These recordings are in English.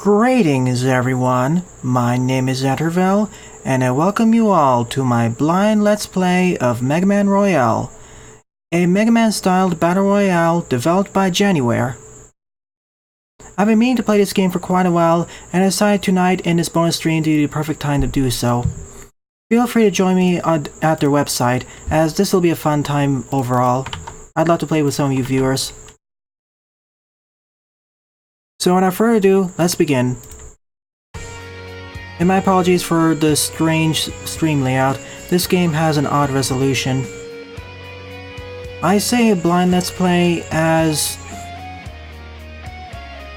Greetings everyone, my name is Interval, and I welcome you all to my blind Let's Play of Mega Man Royale, a Mega Man styled battle royale developed by JannyWare. I've been meaning to play this game for quite a while, and I decided tonight in this bonus stream to be the perfect time to do so. Feel free to join me at their website, as this will be a fun time overall. I'd love to play with some of you viewers. So without further ado, let's begin. And my apologies for the strange stream layout, this game has an odd resolution. I say blind let's play as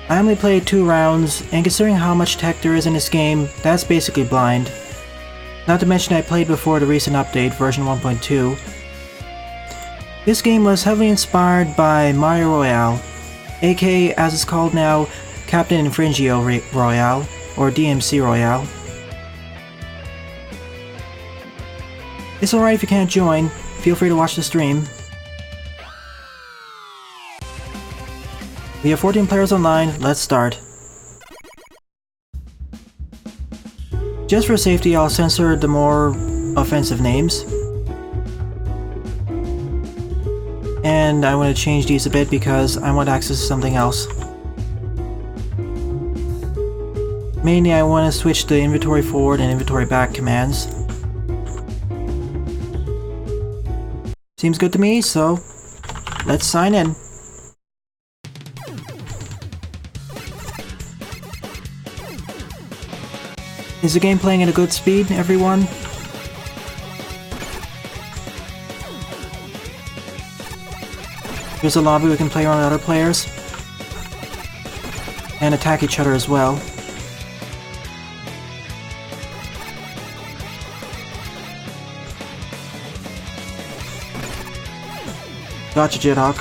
I only played 2 rounds, and considering how much tech there is in this game, that's basically blind. Not to mention I played before the recent update, version 1.2. This game was heavily inspired by Mario Royale, aka, as it's called now, Captain Infringio Royale, or DMC Royale. It's alright if you can't join, feel free to watch the stream. We have 14 players online, let's start. Just for safety, I'll censor the more offensive names. And I want to change these a bit because I want access to something else. Mainly I want to switch the inventory forward and inventory back commands. Seems good to me, so let's sign in. Is the game playing at a good speed, everyone? There's a lobby we can play around with other players. And attack each other as well. Gotcha, Jithawk.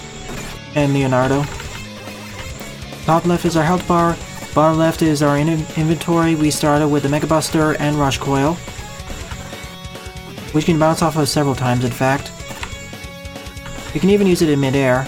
And Leonardo. Top left is our health bar. Bottom left is our inventory. We started with the Mega Buster and Rush Coil, which can bounce off of several times, in fact. You can even use it in mid-air.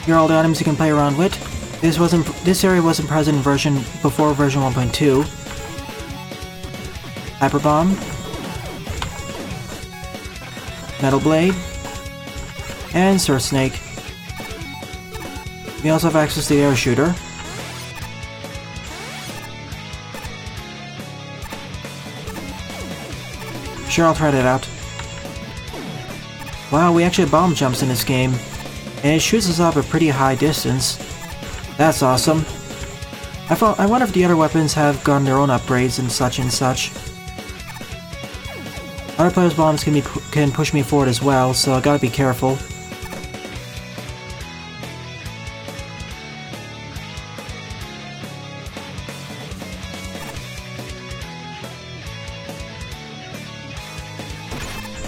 Here are all the items you can play around with. This area wasn't present in before version 1.2. Hyper Bomb, Metal Blade, and Surf Snake. We also have access to the air shooter. Sure, I'll try that out. Wow, we actually have bomb jumps in this game, and it shoots us up a pretty high distance. That's awesome. I wonder if the other weapons have gotten their own upgrades and such and such. Other players' bombs can push me forward as well, so I gotta be careful.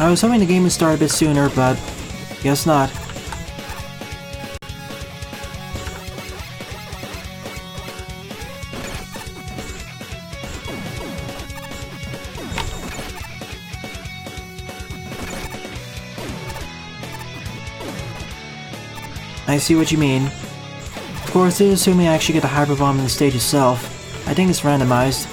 I was hoping the game would start a bit sooner, but guess not. I see what you mean. Of course, this is assuming I actually get the Hyper Bomb in the stage itself. I think it's randomized.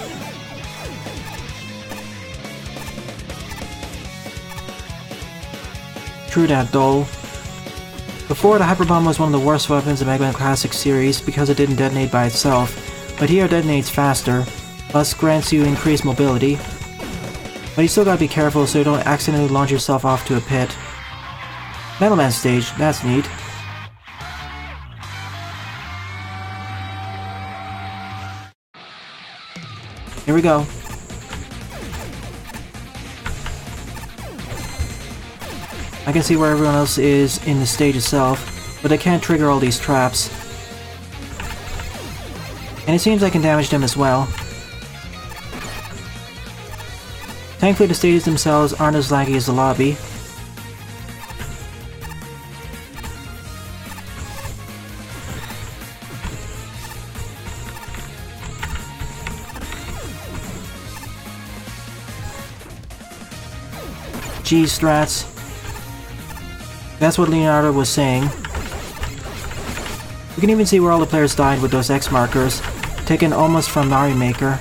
True that, though. Before, the Hyper Bomb was one of the worst weapons in Mega Man Classic series because it didn't detonate by itself, but here it detonates faster, plus grants you increased mobility. But you still gotta be careful so you don't accidentally launch yourself off to a pit. Metal Man stage, that's neat. Here we go. I can see where everyone else is in the stage itself, but I can't trigger all these traps. And it seems I can damage them as well. Thankfully the stages themselves aren't as laggy as the lobby. Geez, strats. That's what Leonardo was saying. You can even see where all the players died with those X markers, taken almost from Mario Maker.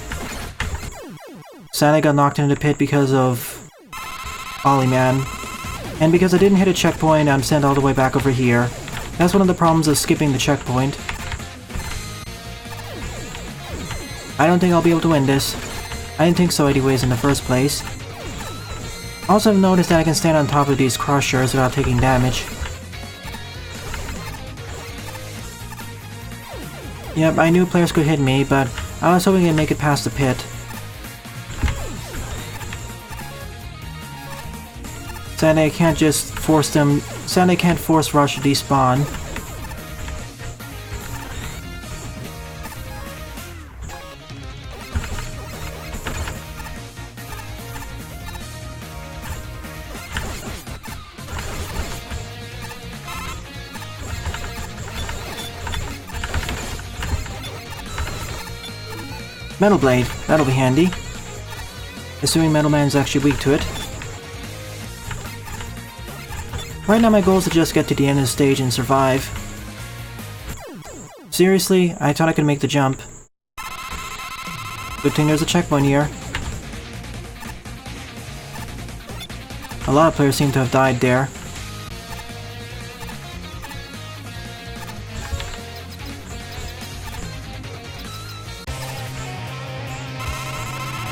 Sadly, I got knocked into the pit because of Ollie Man. And because I didn't hit a checkpoint, I'm sent all the way back over here. That's one of the problems of skipping the checkpoint. I don't think I'll be able to win this. I didn't think so anyways in the first place. Also, I've noticed that I can stand on top of these crushers without taking damage. Yep, I knew players could hit me, but I was hoping to make it past the pit. Sadly, I can't just force them. Sadly, I can't force Rush to despawn. Metal Blade, that'll be handy. Assuming Metal Man's actually weak to it. Right now my goal is to just get to the end of the stage and survive. Seriously, I thought I could make the jump. Good thing there's a checkpoint here. A lot of players seem to have died there.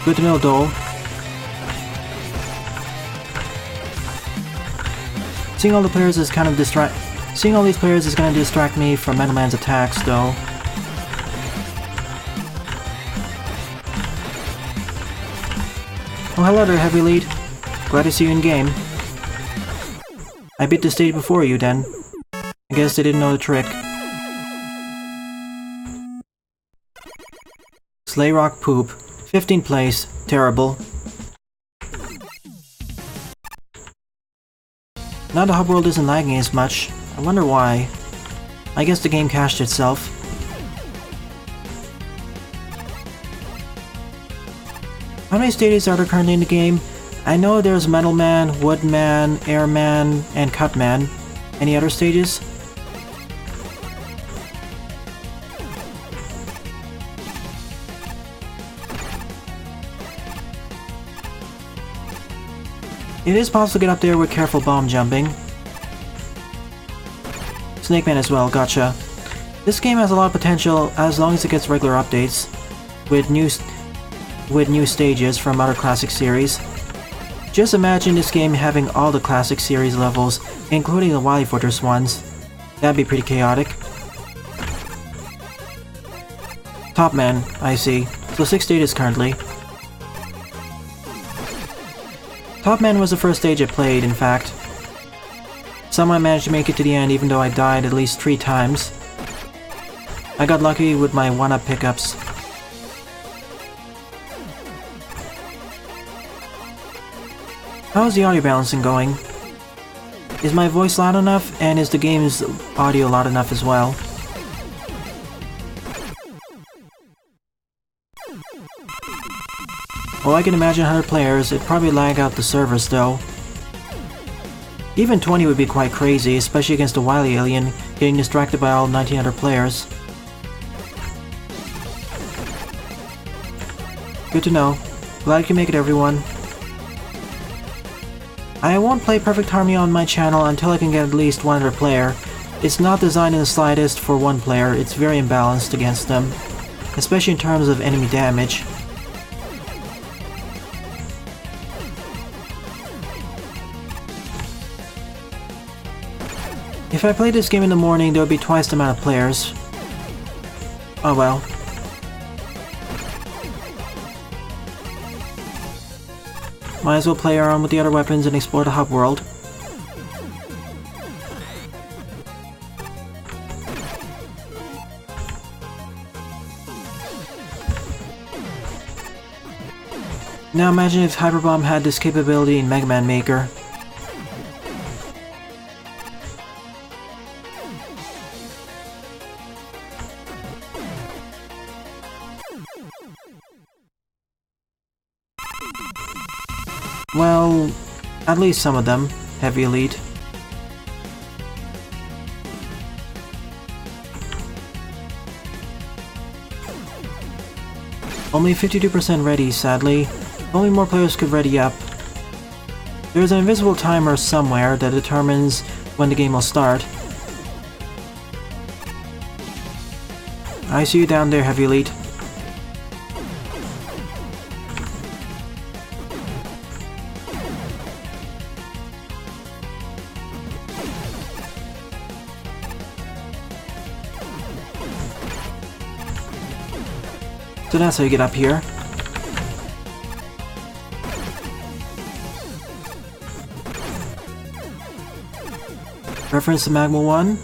Good to know, Dole. Seeing all the players is kind of Seeing all these players is gonna distract me from Metal Man's attacks, though. Oh, hello there, Heavy Lead. Glad to see you in game. I beat the stage before you, then. I guess they didn't know the trick. Sleigh Rock Poop. 15th place. Terrible. Now the hub world isn't lagging as much. I wonder why. I guess the game cached itself. How many stages are there currently in the game? I know there's Metal Man, Wood Man, Air Man, and Cut Man. Any other stages? It is possible to get up there with careful bomb jumping. Snake Man as well, gotcha. This game has a lot of potential as long as it gets regular updates, with new stages from other classic series. Just imagine this game having all the classic series levels, including the Wily Fortress ones. That'd be pretty chaotic. Top Man, I see. So 6 stages currently. Top Man was the first stage I played, in fact. Somehow I managed to make it to the end even though I died at least 3 times. I got lucky with my 1-up pickups. How's the audio balancing going? Is my voice loud enough, and is the game's audio loud enough as well? Well, I can imagine 100 players, it'd probably lag out the servers though. Even 20 would be quite crazy, especially against a wily alien getting distracted by all 1900 players. Good to know. Glad you can make it, everyone. I won't play Perfect Harmony on my channel until I can get at least one other player. It's not designed in the slightest for one player, it's very imbalanced against them, especially in terms of enemy damage. If I played this game in the morning, there would be twice the amount of players. Oh well. Might as well play around with the other weapons and explore the hub world. Now imagine if Hyperbomb had this capability in Mega Man Maker. Well, At least some of them. Heavy Elite. Only 52% ready, sadly. Only more players could ready up. There's an invisible timer somewhere that determines when the game will start. I see you down there, Heavy Elite. So that's how you get up here. Reference to Magma 1.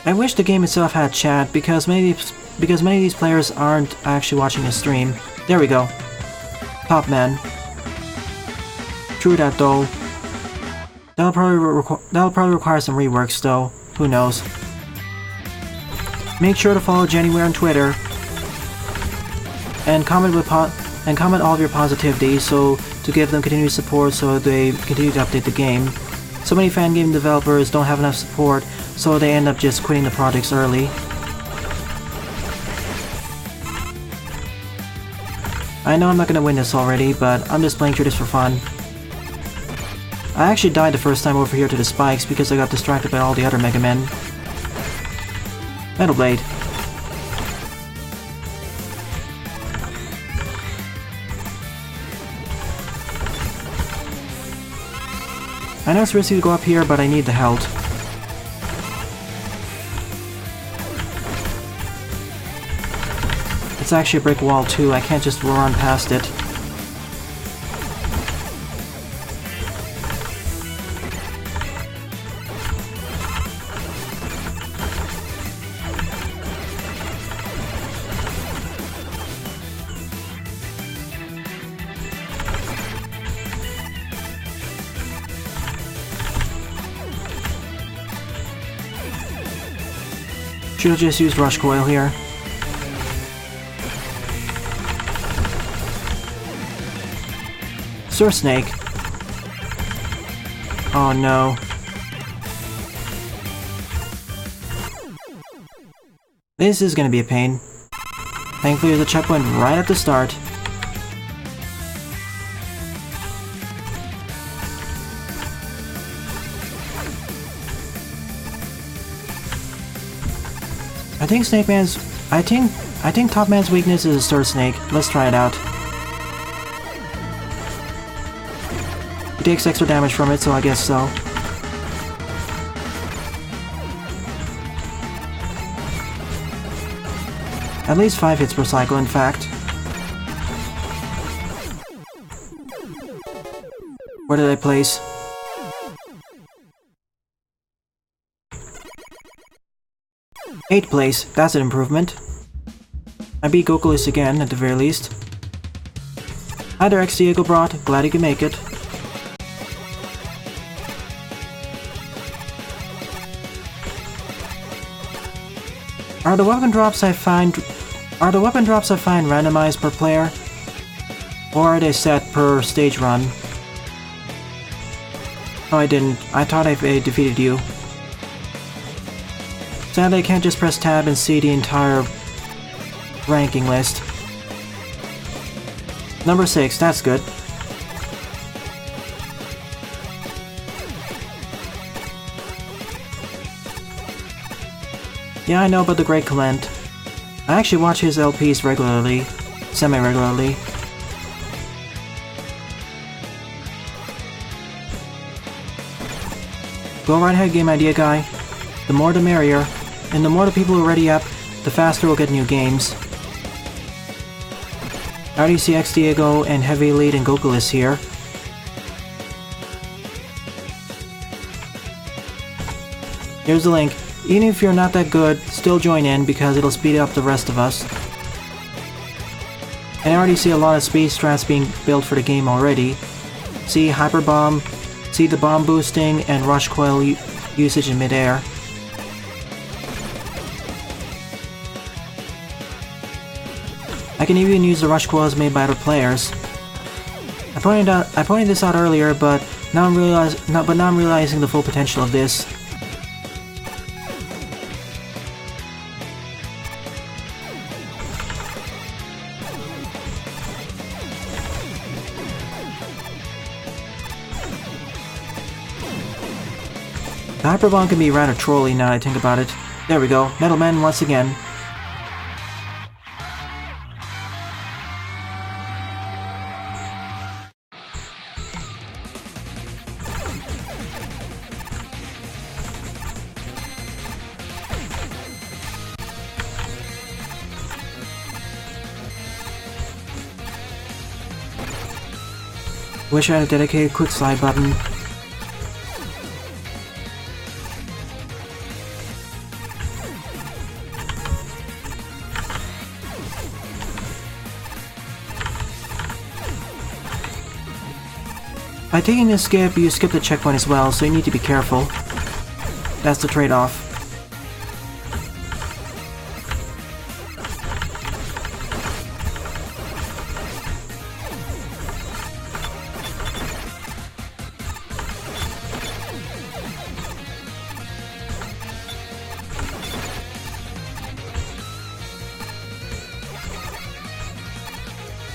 I wish the game itself had chat because many of these players aren't actually watching a stream. There we go. Top man. True that though. That'll probably require some reworks though. Who knows? Make sure to follow JannyWare on Twitter and comment all of your positivity to give them continued support so they continue to update the game. So many fangame developers don't have enough support, so they end up just quitting the projects early. I know I'm not gonna win this already, but I'm just playing through this for fun. I actually died the first time over here to the spikes because I got distracted by all the other Mega Men. Metal Blade. I know it's risky to go up here, but I need the health. It's actually a brick wall too, I can't just run past it. Should've just used Rush Coil here. Sword Snake. Oh no. This is gonna be a pain. Thankfully there's a checkpoint right at the start. I think Top Man's weakness is a Sword Snake. Let's try it out. He takes extra damage from it, so I guess so. At least 5 hits per cycle, in fact. Where did I place? Eighth place, that's an improvement. I beat Gokulis again, at the very least. Hi there, X-Diego Brought, glad you can make it. Are the weapon drops I find randomized per player? Or are they set per stage run? Oh, I didn't. I thought I defeated you. Sadly, I can't just press tab and see the entire ranking list. Number 6, that's good. Yeah, I know about the Great Clement. I actually watch his LPs regularly, semi-regularly. Go right ahead, game idea guy. The more the merrier, and the more the people who are ready up, the faster we'll get new games. I already see X-Diego and Heavy Elite and Gokulis here. Here's the link. Even if you're not that good, still join in because it'll speed up the rest of us. And I already see a lot of speed strats being built for the game already. See Hyper Bomb, see the bomb boosting and Rush Coil usage in midair. I can even use the rush coils made by other players. I pointed this out earlier, but now I'm realizing the full potential of this. The Hyper Bomb can be rather trolly now that I think about it. There we go, Metal Man once again. Wish I had a dedicated quick slide button. By taking this skip, you skip the checkpoint as well, so you need to be careful. That's the trade-off.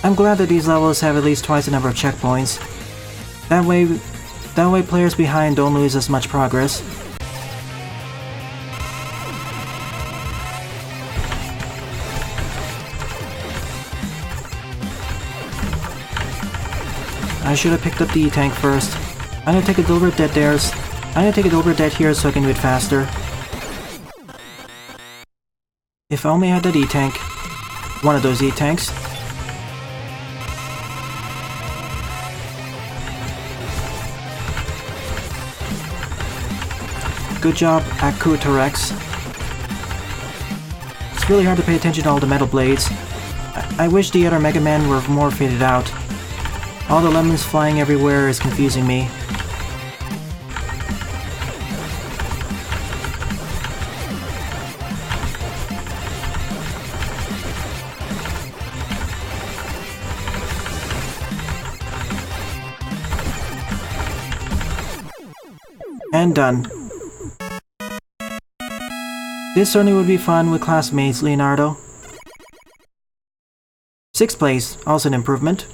I'm glad that these levels have at least twice the number of checkpoints. That way players behind don't lose as much progress. I should have picked up the E-Tank first. I'm gonna take a deliberate dead there. I'm gonna take a deliberate dead here so I can do it faster. If I only had that E-Tank. One of those E-Tanks. Good job, Akuterex. It's really hard to pay attention to all the metal blades. I wish the other Mega Man were more faded out. All the lemons flying everywhere is confusing me. And done. This certainly would be fun with classmates, Leonardo. 6th place, also an improvement.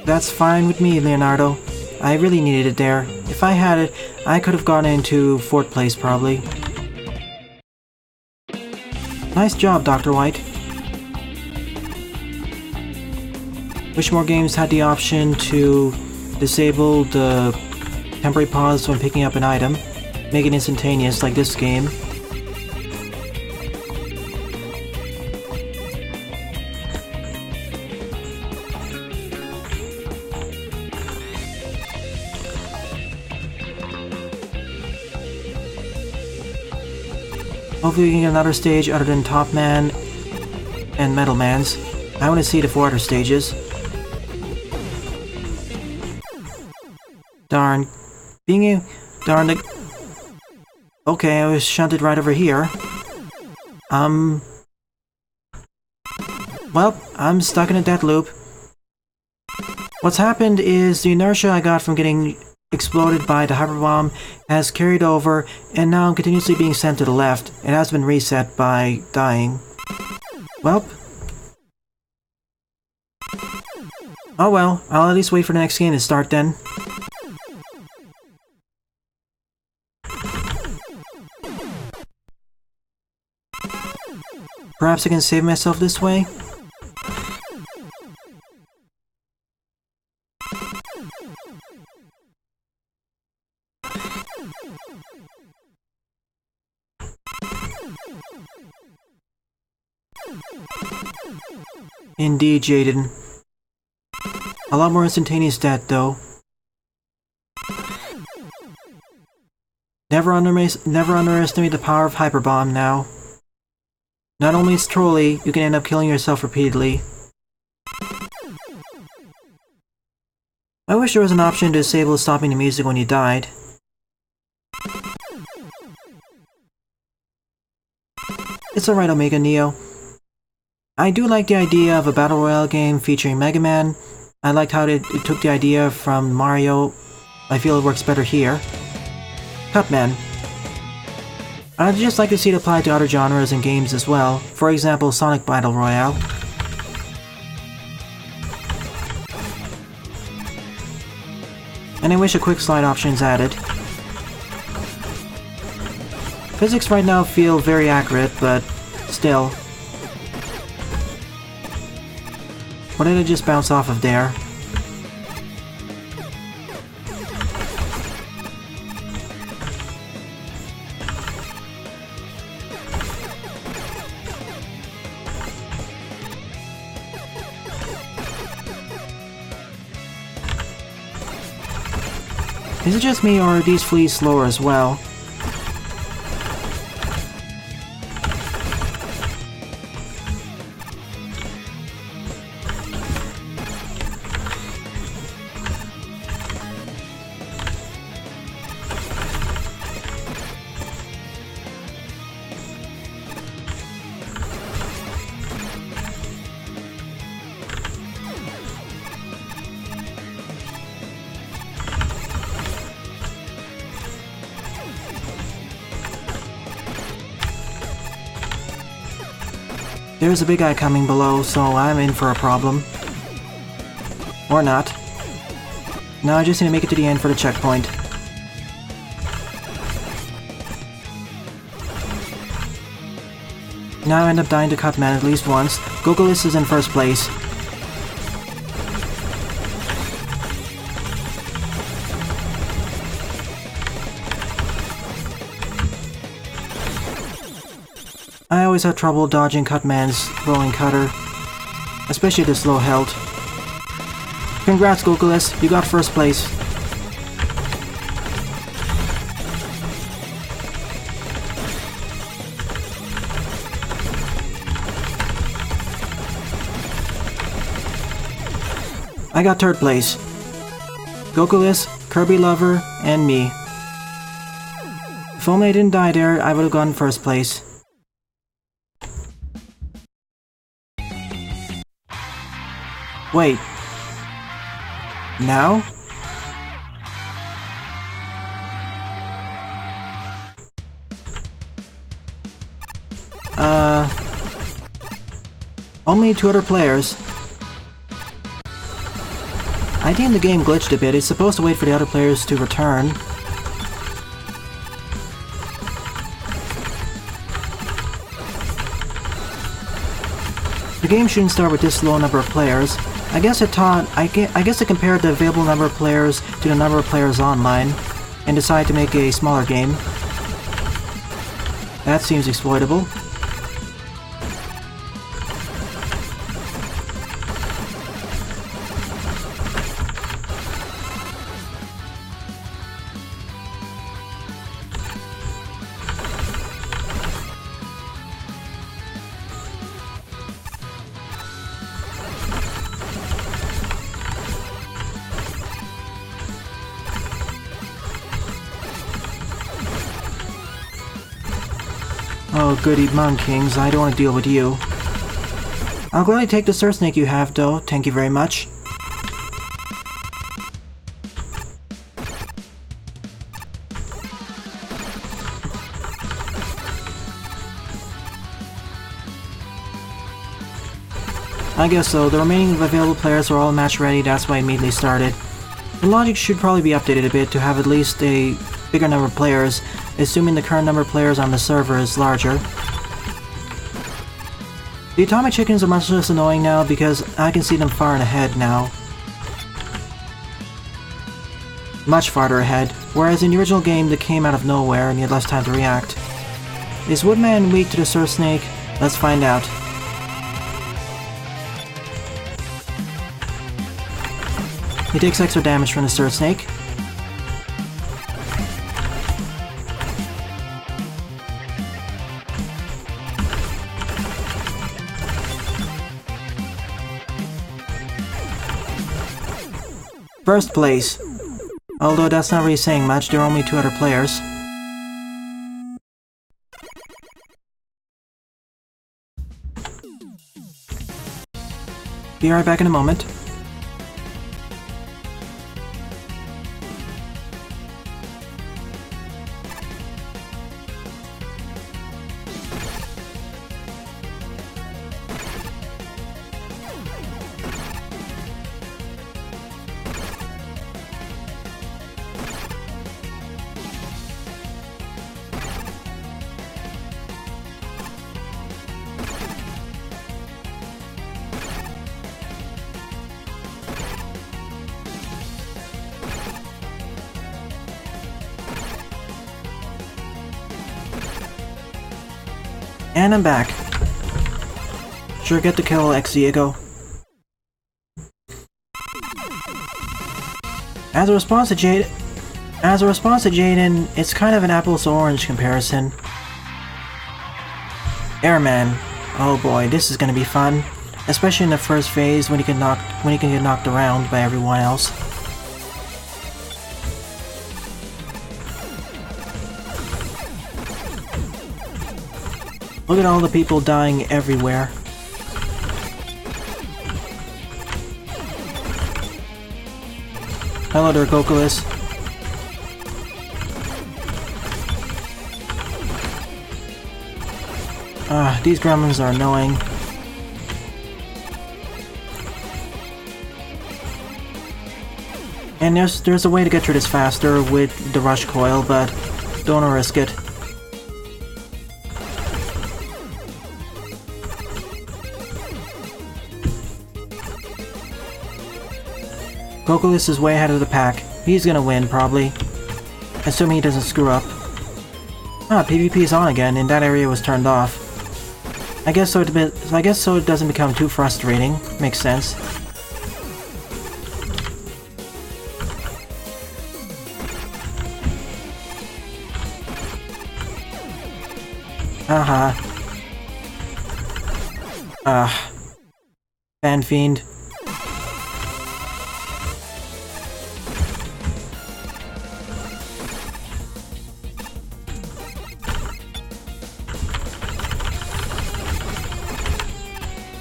That's fine with me, Leonardo. I really needed it there. If I had it, I could have gone into 4th place probably. Nice job, Dr. White. Wish more games had the option to disable the temporary pause when picking up an item, make it instantaneous like this game. Hopefully we can get another stage other than Top Man and Metal Man's. I want to see the 4 other stages. Darn. Darn the... Okay, I was shunted right over here. Well, I'm stuck in a death loop. What's happened is the inertia I got from getting exploded by the Hyper Bomb has carried over, and now I'm continuously being sent to the left. It has been reset by dying. Welp. Oh well, I'll at least wait for the next game to start then. Perhaps I can save myself this way? Indeed, Jaden. A lot more instantaneous death, though. Never underestimate the power of Hyper Bomb now. Not only is trolly, you can end up killing yourself repeatedly. I wish there was an option to disable stopping the music when you died. It's alright, Omega Neo. I do like the idea of a Battle Royale game featuring Mega Man. I liked how it took the idea from Mario. I feel it works better here. Cutman. I'd just like to see it applied to other genres and games as well. For example, Sonic Battle Royale. And I wish a quick slide option is added. Physics right now feel very accurate, but still. What did I just bounce off of there? Is it just me, or are these fleas slower as well? There's a big guy coming below, so I'm in for a problem. Or not. Now I just need to make it to the end for the checkpoint. Now I end up dying to Cutman at least once. Gogolis is in first place. I always have trouble dodging Cutman's rolling cutter, especially this low health. Congrats, Gogolis, you got first place. I got third place. Gogolis, Kirby Lover, and me. If only I didn't die there, I would have gotten first place. Wait. Now? Only 2 other players. I think the game glitched a bit. It's supposed to wait for the other players to return. The game shouldn't start with this low number of players. I guess it compared the available number of players to the number of players online, and decided to make a smaller game. That seems exploitable. Oh goody Monkings, I don't want to deal with you. I'll gladly take the Surf Snake you have though, thank you very much. I guess so, the remaining available players are all match ready, that's why I immediately started. The logic should probably be updated a bit to have at least a bigger number of players, assuming the current number of players on the server is larger. The atomic chickens are much less annoying now because I can see them far ahead now. Much farther ahead, whereas in the original game they came out of nowhere and you had less time to react. Is Woodman weak to the Surf Snake? Let's find out. He takes extra damage from the Surf Snake. First place. Although that's not really saying much, there are only 2 other players. Be right back in a moment. And I'm back. Sure get the kill, ex-Diego. As a response to Jaden, it's kind of an apples to orange comparison. Airman. Oh boy, this is gonna be fun. Especially in the first phase when he can get knocked around by everyone else. Look at all the people dying everywhere. Hello there, Gokulis. These gremlins are annoying. And there's a way to get through this faster with the rush coil, but don't wanna risk it. Gokulis is way ahead of the pack. He's gonna win, probably. Assuming he doesn't screw up. PvP is on again, and that area was turned off. I guess so it doesn't become too frustrating. Makes sense. Fan Fiend.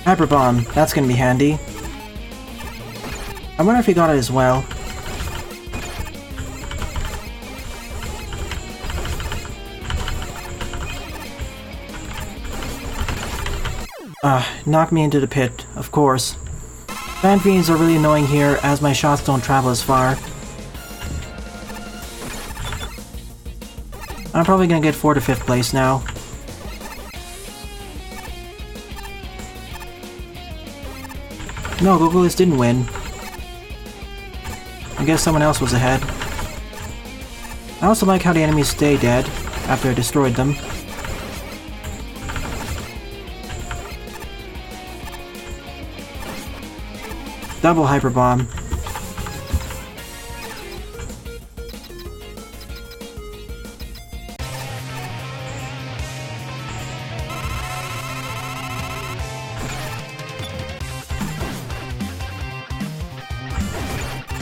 Hyper Bomb, that's gonna be handy. I wonder if he got it as well. Knock me into the pit, of course. Fan Fiends are really annoying here as my shots don't travel as far. I'm probably gonna get 4th to 5th place now. No, Gokulis didn't win. I guess someone else was ahead. I also like how the enemies stay dead after I destroyed them. Double Hyper Bomb.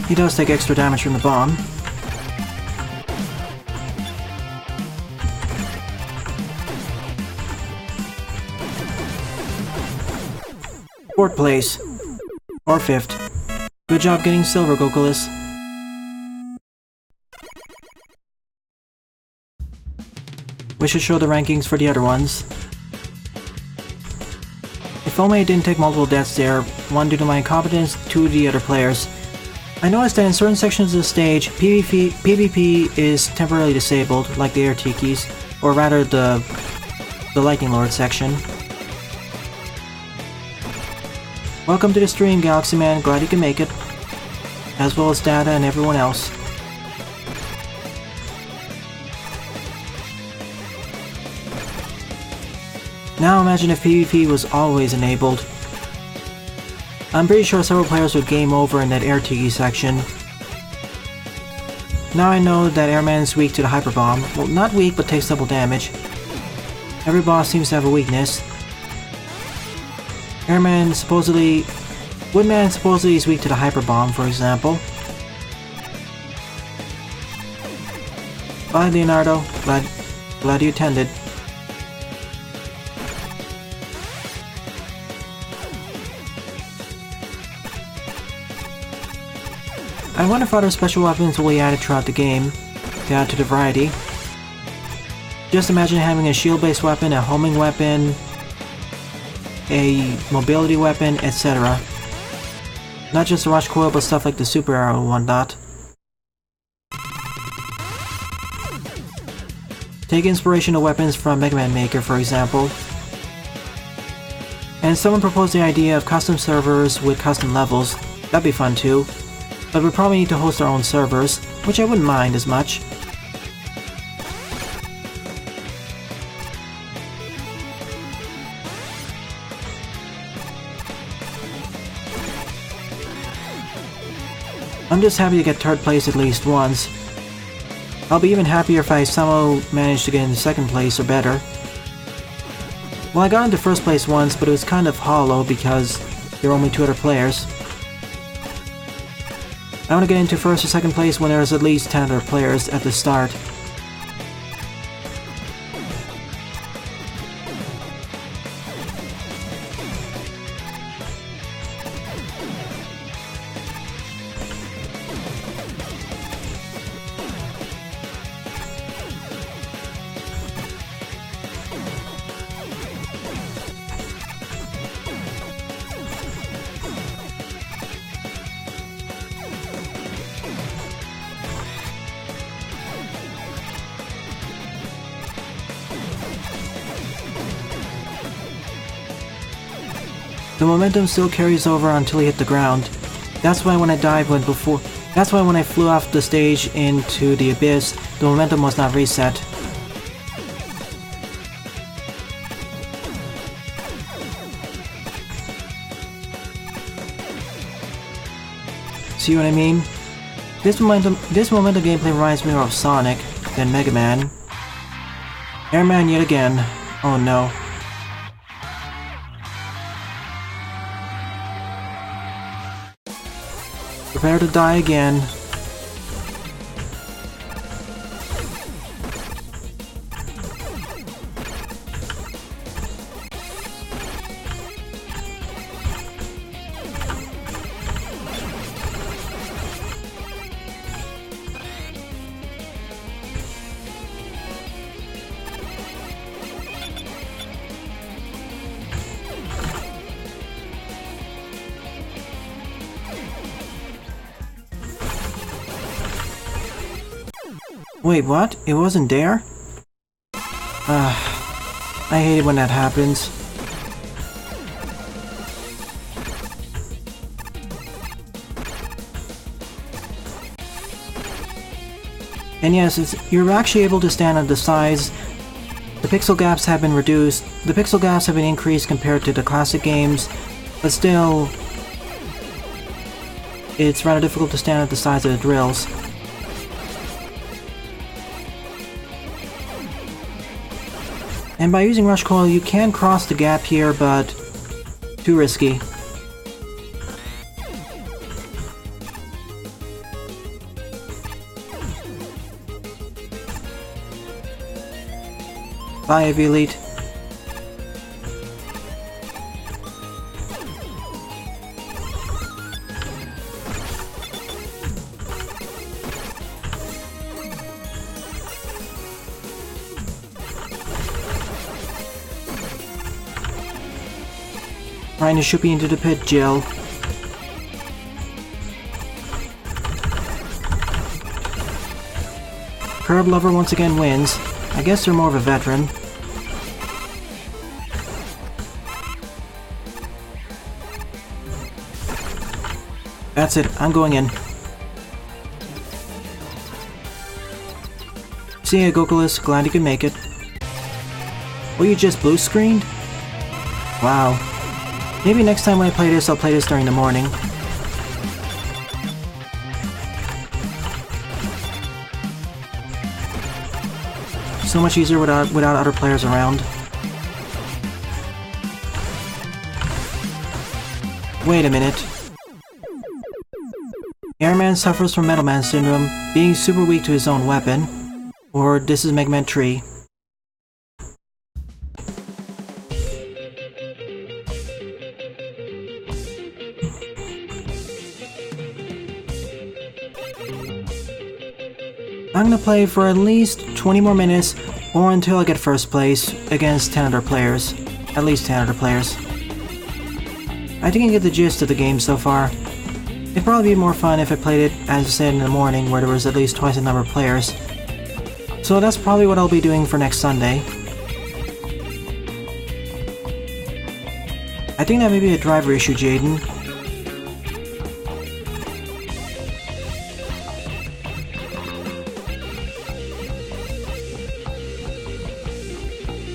He does take extra damage from the bomb. Fourth place. Or 5th. Good job getting silver, Gokulis. We should show the rankings for the other ones. If only I didn't take multiple deaths there, one due to my incompetence, two to the other players. I noticed that in certain sections of the stage, PvP is temporarily disabled, like the air tikis, or rather the Lightning Lord section. Welcome to the stream, Galaxy Man, glad you can make it. As well as Data and everyone else. Now imagine if PvP was always enabled. I'm pretty sure several players would game over in that air tiki section. Now I know that Airman's weak to the Hyper Bomb. Well, not weak, but takes double damage. Every boss seems to have a weakness. Woodman supposedly is weak to the Hyper Bomb, for example. Bye, Leonardo. Glad you attended. I wonder if other special weapons will be added throughout the game to add to the variety. Just imagine having a shield-based weapon, a homing weapon, a mobility weapon, etc. Not just the rush coil, but stuff like the super arrow and whatnot. Take inspiration of weapons from Mega Man Maker, for example. And someone proposed the idea of custom servers with custom levels. That'd be fun too. But we'd probably need to host our own servers, which I wouldn't mind as much. I'm just happy to get third place at least once. I'll be even happier if I somehow manage to get into second place or better. Well, I got into first place once, but it was kind of hollow because there were only 2 other players. I want to get into first or second place when there's at least 10 other players at the start. The momentum still carries over until you hit the ground. That's why when I when I flew off the stage into the abyss, the momentum was not reset. See what I mean? This momentum gameplay reminds me more of Sonic than Mega Man. Airman yet again. Oh no. Prepare to die again. Wait, what? It wasn't there? I hate it when that happens. And yes, you're actually able to stand at the sides. The pixel gaps have been reduced. The pixel gaps have been increased compared to the classic games, but still, it's rather difficult to stand at the sides of the drills. And by using Rush Coil, you can cross the gap here, but too risky. Bye, Heavy Elite. Trying to shoot me into the pit, Jill. Curb Lover once again wins. I guess they're more of a veteran. That's it, I'm going in. See ya, Gokulus, glad you could make it. Oh, you just blue screened? Wow. Maybe next time when I play this, I'll play this during the morning. So much easier without other players around. Wait a minute. Airman suffers from Metal Man syndrome, being super weak to his own weapon. Or this is Mega Man 3. I'm gonna play for at least 20 more minutes or until I get first place against 10 other players. At least 10 other players. I think I get the gist of the game so far. It'd probably be more fun if I played it, as I said, in the morning where there was at least twice the number of players. So that's probably what I'll be doing for next Sunday. I think that may be a driver issue, Jaden.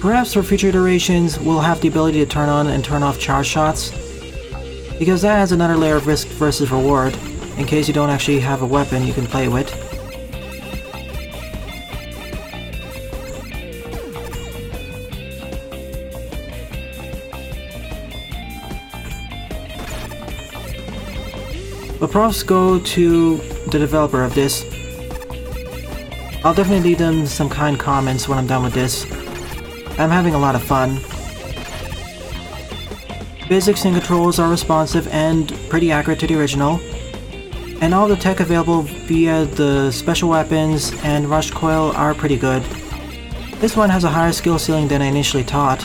Perhaps for future iterations, we'll have the ability to turn on and turn off charge shots, because that adds another layer of risk versus reward, in case you don't actually have a weapon you can play with. But props go to the developer of this. I'll definitely leave them some kind comments when I'm done with this. I'm having a lot of fun. Physics and controls are responsive and pretty accurate to the original. And all the tech available via the special weapons and rushed coil are pretty good. This one has a higher skill ceiling than I initially thought.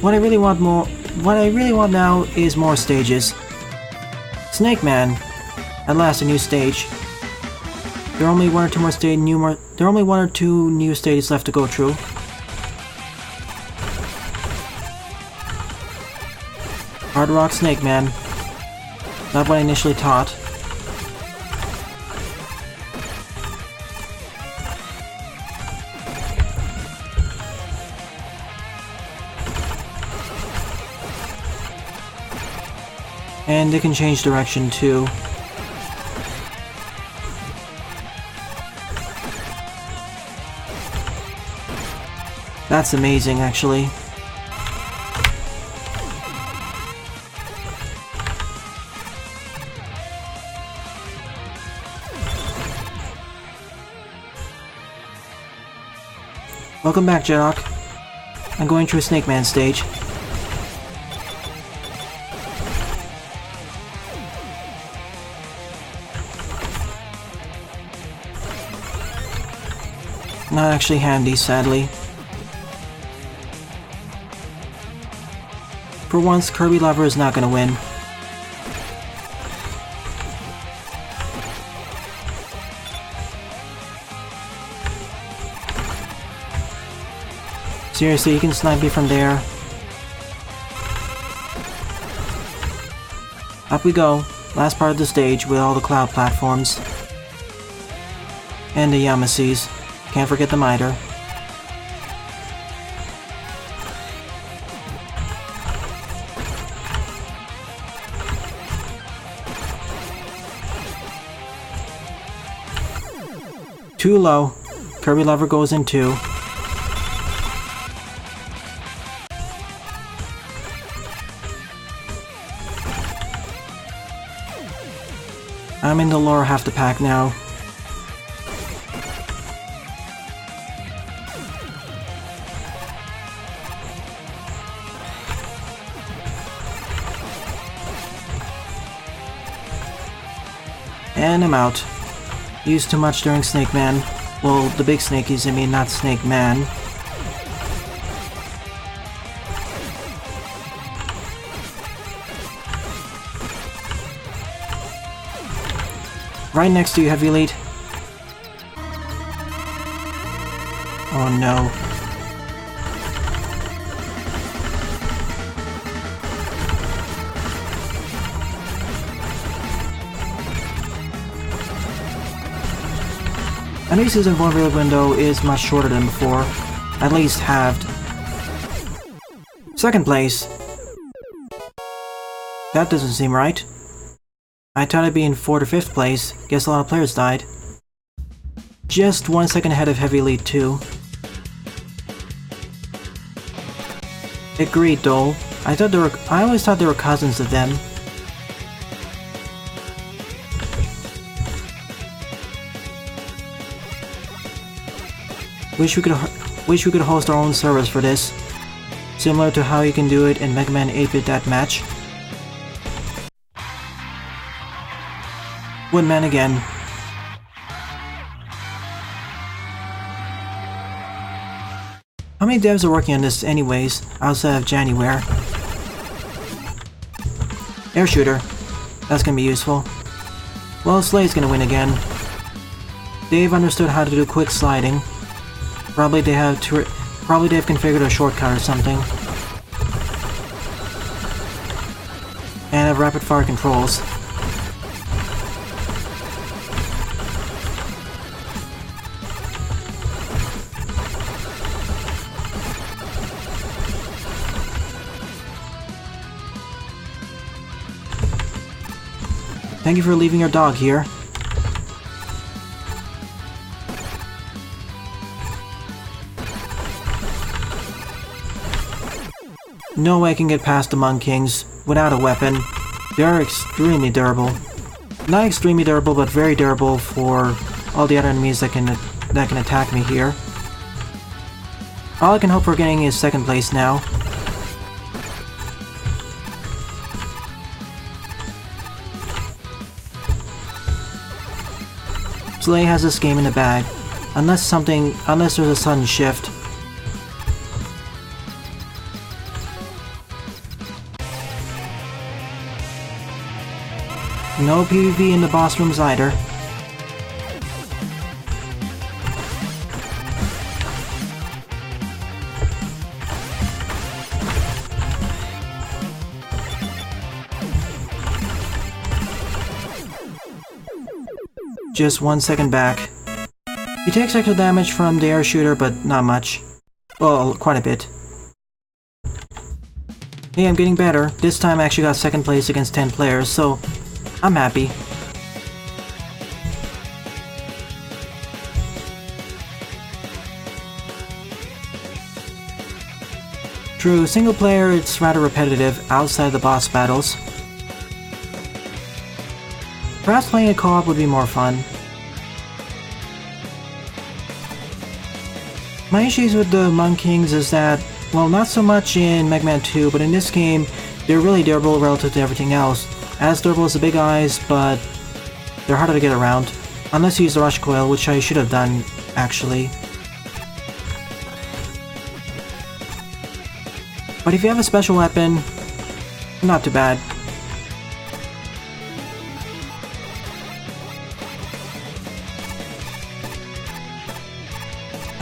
What I really want now is more stages. Snake Man, at last a new stage. There are only one or two new stages left to go through. Hard Rock Snake Man. Not what I initially thought. And they can change direction too. That's amazing, actually. Welcome back, Jedok. I'm going through a Snake Man stage. Not actually handy, sadly. For once, Kirby Lover is not gonna win. Seriously, you can snipe me from there. Up we go. Last part of the stage with all the cloud platforms. And the Yamasees. Can't forget the miter. Too low. Kirby Lover goes in too. I'm in the lower half the pack now. And I'm out. Used too much during Snake Man. Well, the big snakies, I mean, not Snake Man. Right next to you, Heavy Elite. Oh no. Anisa's invulnerability window is much shorter than before, at least halved. Second place. That doesn't seem right. I thought I'd be in 4th or 5th place. Guess a lot of players died. Just 1 second ahead of Heavy Elite 2. Agreed, Dole. I always thought they were cousins of them. Wish we could host our own servers for this. similar to how you can do it in Mega Man 8-bit Deathmatch. Woodman again. How many devs are working on this anyways, outside of JannyWare? Air shooter. That's gonna be useful. Well, Slay's gonna win again. They've understood how to do quick sliding. Probably they've configured a shortcut or something. And have rapid fire controls. Thank you for leaving your dog here. No way I can get past the Monk Kings without a weapon. They are extremely durable. Not extremely durable, but very durable for all the other enemies that can attack me here. All I can hope for getting is second place now. Slay has this game in the bag, unless there's a sudden shift. No PvP in the boss rooms either. Just 1 second back. He takes extra damage from the air shooter, but not much. Well, quite a bit. Hey, I'm getting better. This time I actually got second place against 10 players, so I'm happy. True, single player it's rather repetitive outside the boss battles. Perhaps playing a co-op would be more fun. My issues with the Monk Kings is that, well, not so much in Mega Man 2, but in this game, they're really durable relative to everything else. As durable as the big eyes, but they're harder to get around. Unless you use the rush coil, which I should have done, actually. But if you have a special weapon, not too bad.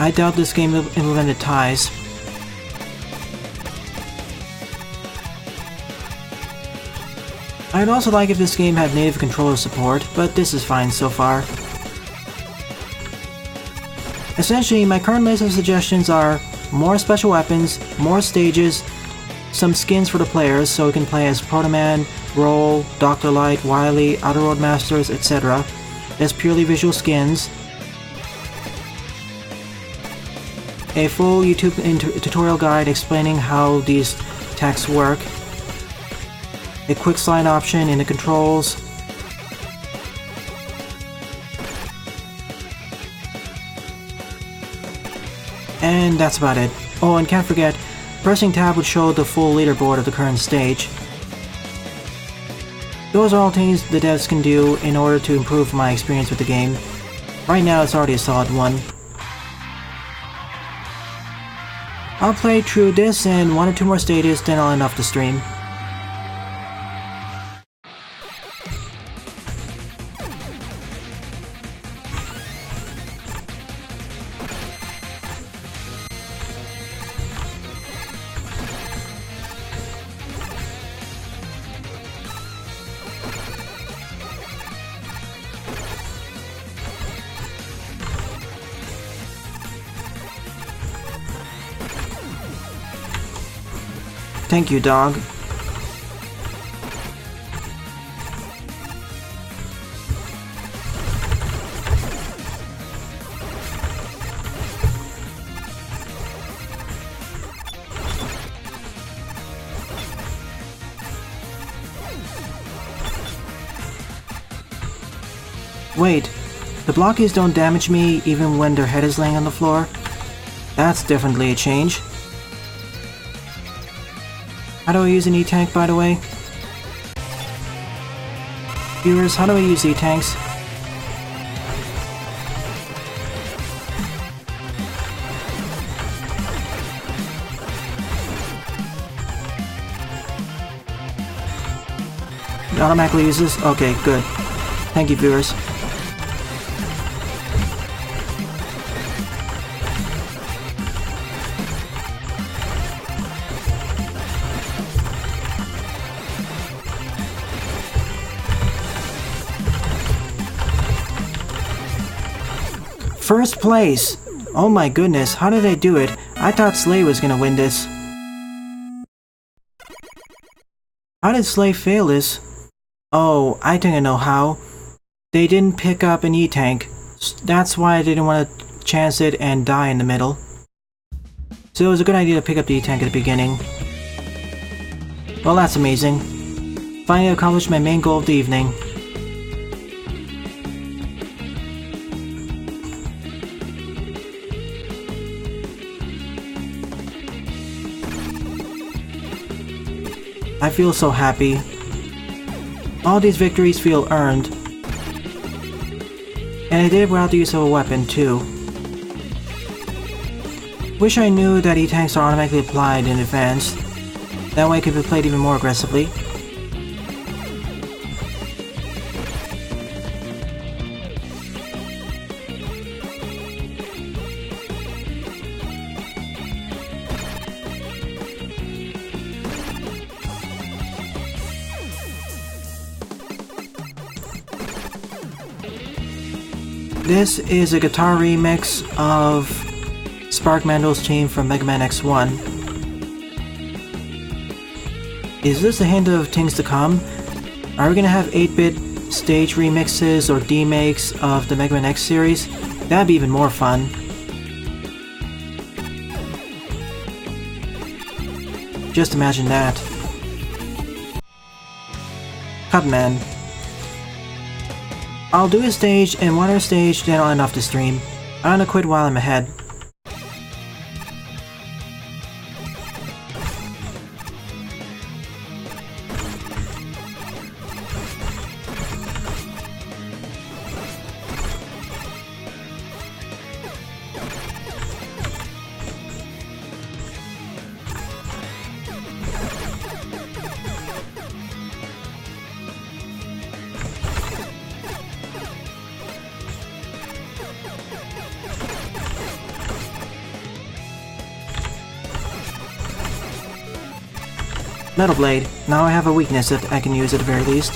I doubt this game implemented ties. I'd also like if this game had native controller support, but this is fine so far. Essentially, my current list of suggestions are more special weapons, more stages, some skins for the players so we can play as Proto Man, Roll, Dr. Light, Wily, Outer Road Masters, etc. as purely visual skins. A full YouTube tutorial guide explaining how these attacks work. A quick slide option in the controls. And that's about it. Oh, and can't forget, pressing tab would show the full leaderboard of the current stage. Those are all things the devs can do in order to improve my experience with the game. Right now it's already a solid 1. I'll play through this and 1 or 2 more stages, then I'll end off the stream. Thank you, dog. Wait, the blockies don't damage me even when their head is laying on the floor? That's definitely a change. How do I use an E-tank, by the way? Viewers, how do I use E-tanks? It automatically uses? Okay, good. Thank you, viewers. First place! Oh my goodness, how did I do it? I thought Slay was gonna win this. How did Slay fail this? Oh, I think I know how. They didn't pick up an E-tank. That's why I didn't want to chance it and die in the middle. So it was a good idea to pick up the E-tank at the beginning. Well, that's amazing. Finally accomplished my main goal of the evening. I feel so happy. All these victories feel earned. And I did it without the use of a weapon, too. Wish I knew that E-tanks are automatically applied in advance. That way it could be played even more aggressively. This is a guitar remix of Spark Mando's theme from Mega Man X1. Is this a hint of things to come? Are we gonna have 8-bit stage remixes or demakes of the Mega Man X series? That'd be even more fun. Just imagine that. Cutman. I'll do a stage and one other stage, then I'll end off the stream. I'm gonna quit while I'm ahead. Metal Blade. Now I have a weakness that I can use at the very least.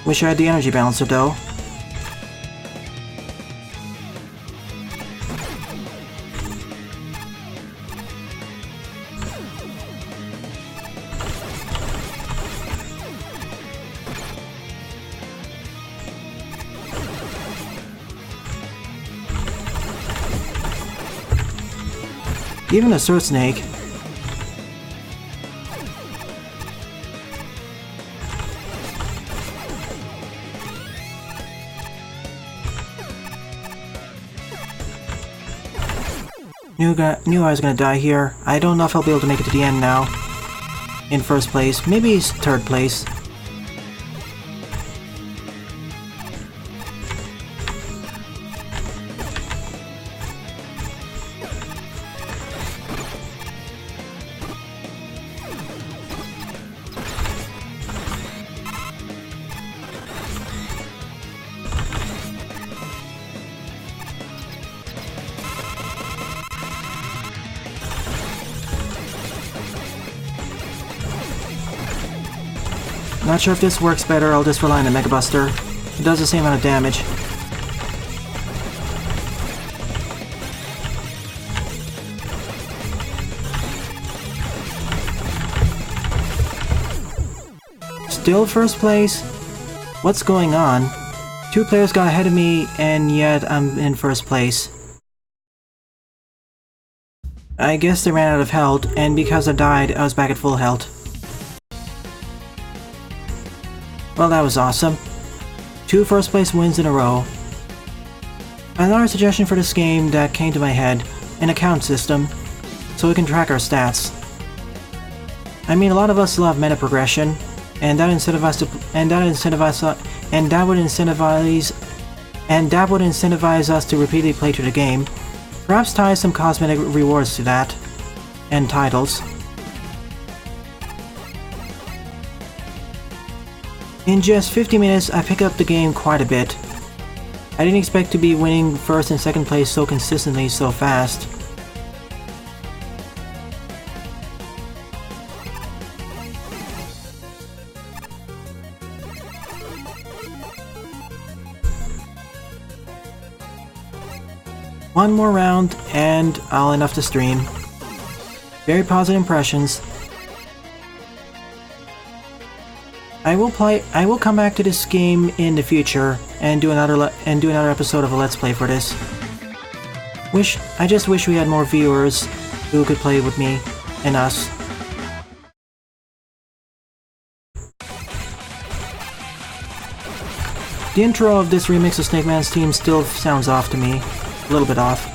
Wish I had the energy balancer though. Even a Sword Snake. Knew I was gonna die here. I don't know if I'll be able to make it to the end now. In first place. Maybe third place. Not sure if this works better, I'll just rely on the Mega Buster. It does the same amount of damage. Still first place? What's going on? 2 players got ahead of me, and yet I'm in first place. I guess they ran out of health, and because I died, I was back at full health. Well, that was awesome. 2 first place wins in a row. Another suggestion for this game that came to my head, an account system. so we can track our stats. I mean, a lot of us love meta progression, and that would incentivize us to repeatedly play through the game. Perhaps tie some cosmetic rewards to that, and titles. In just 50 minutes, I picked up the game quite a bit. I didn't expect to be winning first and second place so consistently so fast. One more round and I'll end off the stream. Very positive impressions. I will come back to this game in the future and do another episode of a Let's Play for this. I just wish we had more viewers who could play with me and us. The intro of this remix of Snake Man's theme still sounds off to me. A little bit off.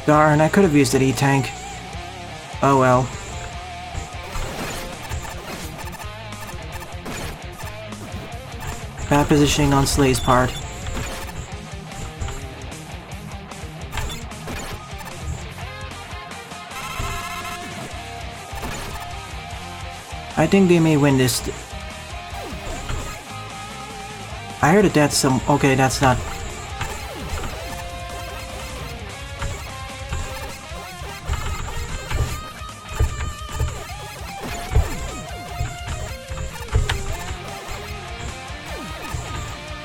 Darn, I could have used an E-tank. Oh well. Bad positioning on Slay's part. I think they may win this. I heard that that's some... Okay, that's not...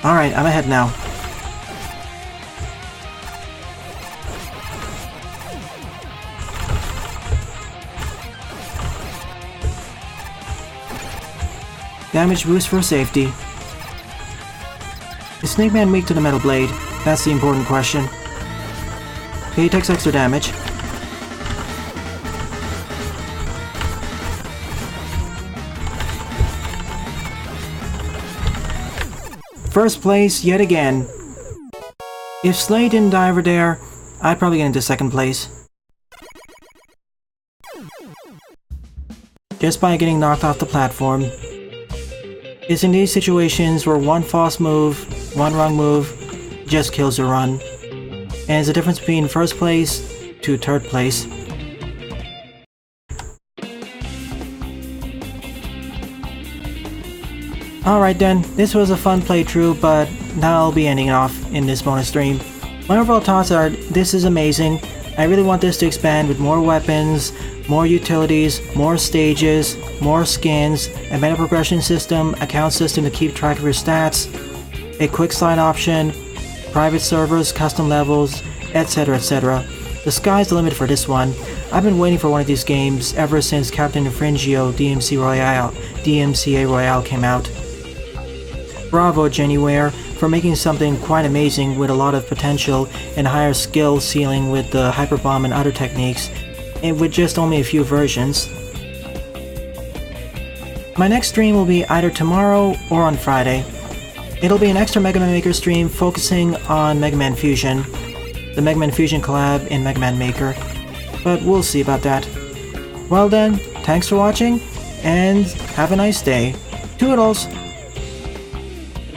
Alright, I'm ahead now. Damage boost for safety. Is Snake Man weak to the metal blade? That's the important question. Okay, he takes extra damage. First place yet again. If Slay didn't die over there, I'd probably get into second place. Just by getting knocked off the platform. It's in these situations where one false move, one wrong move, just kills the run. And it's the difference between first place to third place. Alright then, this was a fun playthrough, but now I'll be ending off in this bonus stream. My overall thoughts are, this is amazing. I really want this to expand with more weapons, more utilities, more stages, more skins, a meta progression system, account system to keep track of your stats, a quick slide option, private servers, custom levels, etc, etc. The sky's the limit for this one. I've been waiting for one of these games ever since Captain Infringio DMCA Royale came out. Bravo JannyWare for making something quite amazing with a lot of potential and higher skill ceiling with the hyper bomb and other techniques, and with just only a few versions. My next stream will be either tomorrow or on Friday. It'll be an extra Mega Man Maker stream focusing on Mega Man Fusion, the Mega Man Fusion collab in Mega Man Maker, but we'll see about that. Well then, thanks for watching, and have a nice day. Toodles!